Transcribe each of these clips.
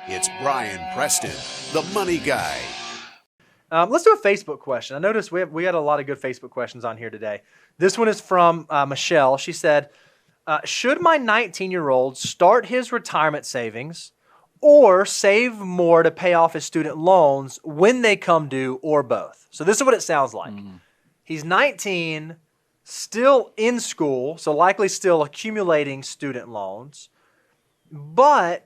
It's Brian Preston, the money guy. Let's do a Facebook question. I noticed we had a lot of good Facebook questions on here today. This one is from Michelle. She said, should my 19-year-old start his retirement savings or save more to pay off his student loans when they come due, or both? So this is what it sounds like. He's 19, still in school, so likely still accumulating student loans, but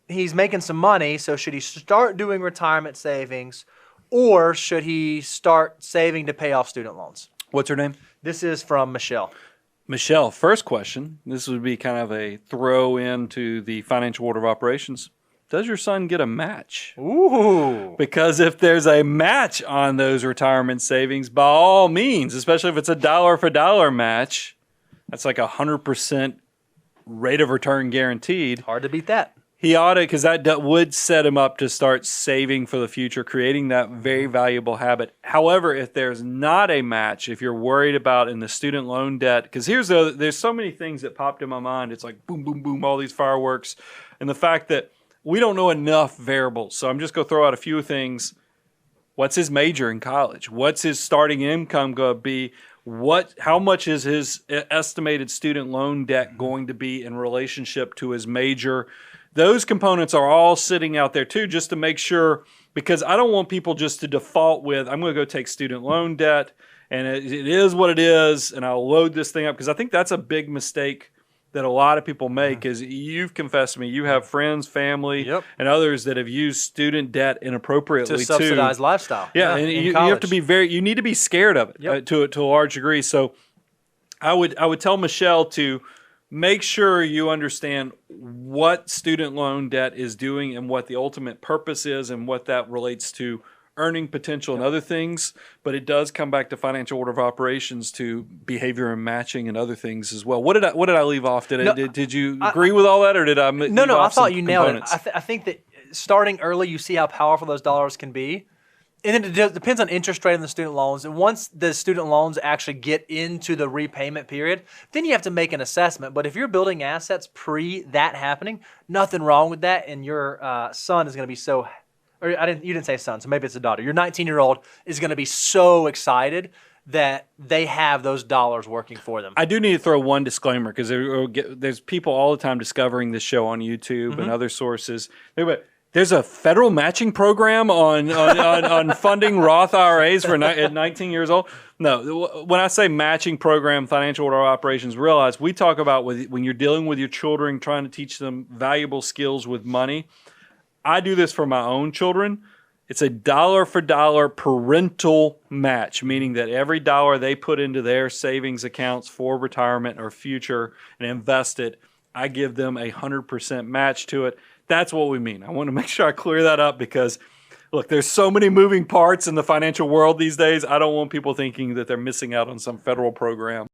he's making some money, so should he start doing retirement savings or should he start saving to pay off student loans? What's her name? This is from Michelle. Michelle, first question. This would be kind of a throw into the financial order of operations. Does your son get a match? Ooh. Because if there's a match on those retirement savings, by all means, especially if it's a dollar for dollar match, that's like 100% rate of return guaranteed. Hard to beat that. He ought to, because that would set him up to start saving for the future, creating that very valuable habit. However, if there's not a match, if you're worried about in the student loan debt, because there's so many things that popped in my mind. It's like boom, boom, boom, all these fireworks. And the fact that we don't know enough variables. So I'm just going to throw out a few things. What's his major in college? What's his starting income going to be? How much is his estimated student loan debt going to be in relationship to his major? Those components are all sitting out there too, just to make sure, because I don't want people just to default with, I'm going to go take student loan debt and it is what it is and I'll load this thing up, because I think that's a big mistake that a lot of people make. Is you've confessed to me, you have friends, family, and others that have used student debt inappropriately to subsidize lifestyle. Yeah, and you have to be you need to be scared of it to a large degree. So I would tell Michelle to make sure you understand what student loan debt is doing and what the ultimate purpose is and what that relates to earning potential and other things. But it does come back to financial order of operations, to behavior and matching and other things as well. What did I leave off? Did you agree with all that, or did I leave No, off I thought some you nailed components? it. I think that starting early, you see how powerful those dollars can be. And then it depends on interest rate on the student loans. And once the student loans actually get into the repayment period, then you have to make an assessment. But if you're building assets pre that happening, nothing wrong with that. And your son is going to be so, or you didn't say son, so maybe it's a daughter. Your 19-year-old is going to be so excited that they have those dollars working for them. I do need to throw one disclaimer, because there's people all the time discovering this show on YouTube and other sources. There's a federal matching program on funding Roth IRAs at 19 years old. No, when I say matching program, financial order operations, realize we talk about when you're dealing with your children, trying to teach them valuable skills with money. I do this for my own children. It's a dollar for dollar parental match, meaning that every dollar they put into their savings accounts for retirement or future and invest it, I give them 100% match to it. That's what we mean. I want to make sure I clear that up, because, look, there's so many moving parts in the financial world these days. I don't want people thinking that they're missing out on some federal program.